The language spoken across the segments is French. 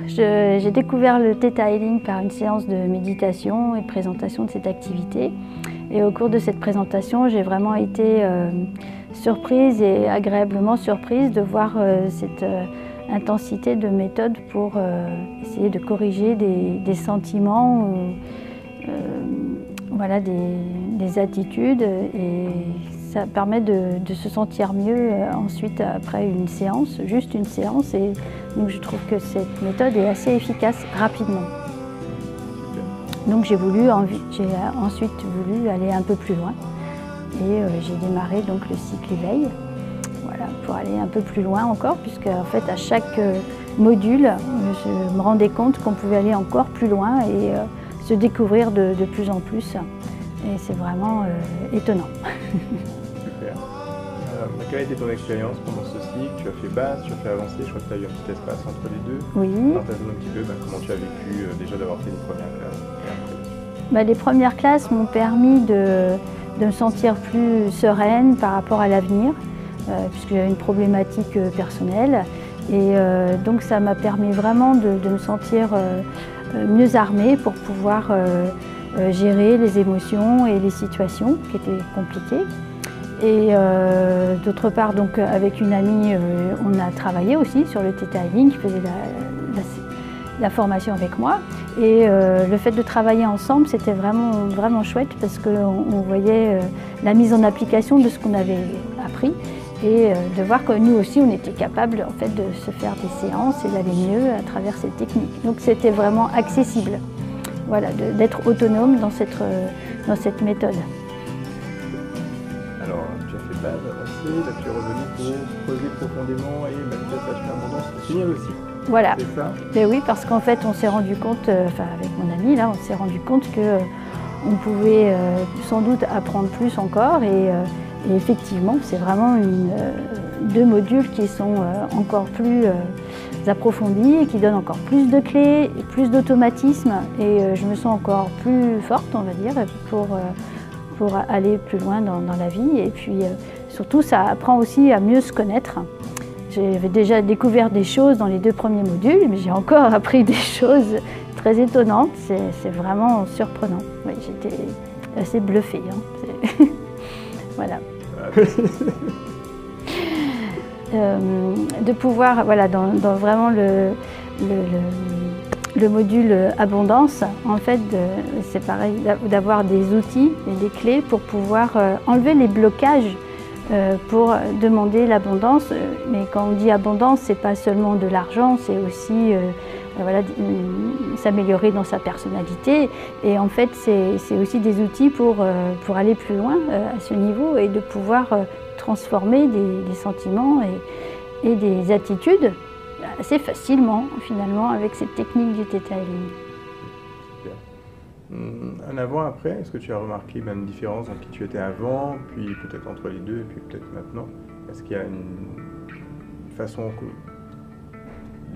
J'ai découvert le Theta Healing par une séance de méditation et présentation de cette activité. Et au cours de cette présentation, j'ai vraiment été surprise et agréablement surprise de voir cette intensité de méthode pour essayer de corriger des sentiments, voilà, des attitudes, et ça permet de se sentir mieux ensuite après une séance, juste une séance, et donc je trouve que cette méthode est assez efficace rapidement. Donc j'ai ensuite voulu aller un peu plus loin et j'ai démarré donc le cycle éveil, voilà, pour aller un peu plus loin encore, puisque en fait à chaque module je me rendais compte qu'on pouvait aller encore plus loin et se découvrir de plus en plus, et c'est vraiment étonnant. Super. Quelle a été ton expérience pendant ce cycle? Tu as fait base, tu as fait avancer, je crois que tu as eu un petit espace entre les deux. Oui. Partage-nous un petit peu comment tu as vécu déjà d'avoir fait les premières classes et après. Les premières classes m'ont permis de me sentir plus sereine par rapport à l'avenir, puisque j'avais une problématique personnelle. Et donc ça m'a permis vraiment de me sentir mieux armée pour pouvoir gérer les émotions et les situations qui étaient compliquées. Et d'autre part, donc, avec une amie, on a travaillé aussi sur le Theta Healing, qui faisait la formation avec moi. Et le fait de travailler ensemble, c'était vraiment chouette, parce qu'on voyait la mise en application de ce qu'on avait appris, et de voir que nous aussi, on était capable en fait, de se faire des séances et d'aller mieux à travers cette technique. Donc c'était vraiment accessible, voilà, d'être autonome dans cette méthode. Alors, tu as fait base, avancé, là tu es revenu pour creuser profondément et manifestation abondance, c'est génial aussi. Voilà. C'est ça? Mais oui, parce qu'en fait, on s'est rendu compte, enfin avec mon ami, là, on s'est rendu compte que on pouvait sans doute apprendre plus encore, et effectivement, c'est vraiment deux modules qui sont encore plus approfondis et qui donnent encore plus de clés et plus d'automatisme, et je me sens encore plus forte, on va dire, pour aller plus loin dans la vie. Et puis surtout, ça apprend aussi à mieux se connaître. J'avais déjà découvert des choses dans les deux premiers modules, mais j'ai encore appris des choses très étonnantes. C'est vraiment surprenant. Oui, j'étais assez bluffée. Hein. Voilà. De pouvoir, voilà, dans vraiment le module abondance, en fait, c'est pareil, d'avoir des outils et des clés pour pouvoir enlever les blocages pour demander l'abondance. Mais quand on dit abondance, c'est pas seulement de l'argent, c'est aussi voilà, s'améliorer dans sa personnalité. Et en fait, c'est aussi des outils pour aller plus loin à ce niveau, et de pouvoir transformer des sentiments et des attitudes assez facilement, finalement, avec cette technique du Theta Healing. Super. Un avant-après, est-ce que tu as remarqué une différence entre qui tu étais avant, puis peut-être entre les deux, et puis peut-être maintenant? Est-ce qu'il y a une façon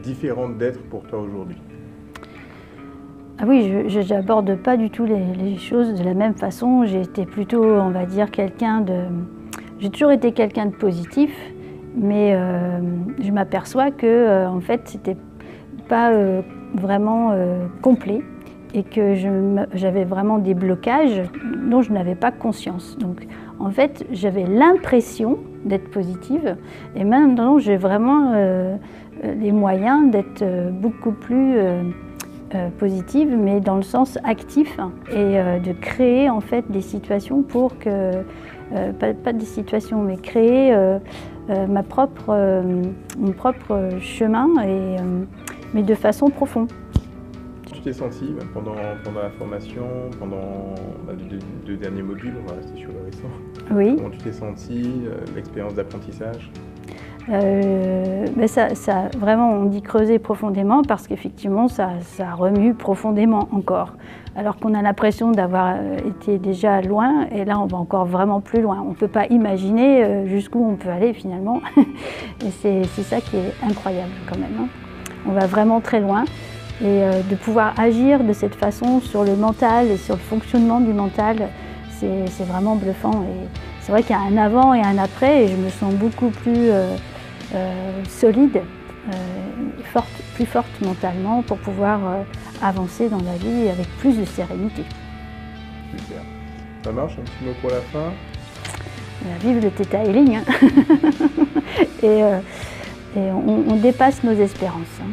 différente d'être pour toi aujourd'hui? Ah oui, je n'aborde pas du tout les choses de la même façon. J'ai été plutôt, on va dire, j'ai toujours été quelqu'un de positif, mais je m'aperçois que en fait, c'était pas vraiment complet, et que j'avais vraiment des blocages dont je n'avais pas conscience. Donc en fait, j'avais l'impression d'être positive, et maintenant j'ai vraiment les moyens d'être beaucoup plus positive, mais dans le sens actif, et de créer en fait des situations pour que, pas des situations, mais créer mon propre chemin, mais de façon profonde. Tu t'es senti pendant la formation, pendant les deux derniers modules, on va rester sur le récent. Oui. Comment tu t'es senti, l'expérience d'apprentissage? Ça, vraiment, on dit creuser profondément, parce qu'effectivement, ça remue profondément encore. Alors qu'on a l'impression d'avoir été déjà loin, et là, on va encore vraiment plus loin. On ne peut pas imaginer jusqu'où on peut aller finalement. Et c'est ça qui est incroyable quand même, hein. On va vraiment très loin. Et de pouvoir agir de cette façon sur le mental et sur le fonctionnement du mental, c'est vraiment bluffant. Et c'est vrai qu'il y a un avant et un après, et je me sens beaucoup plus solide plus forte mentalement pour pouvoir avancer dans la vie avec plus de sérénité. Super. Ça marche, un petit mot pour la fin? Vive le Theta Healing, hein. Et on dépasse nos espérances. Hein.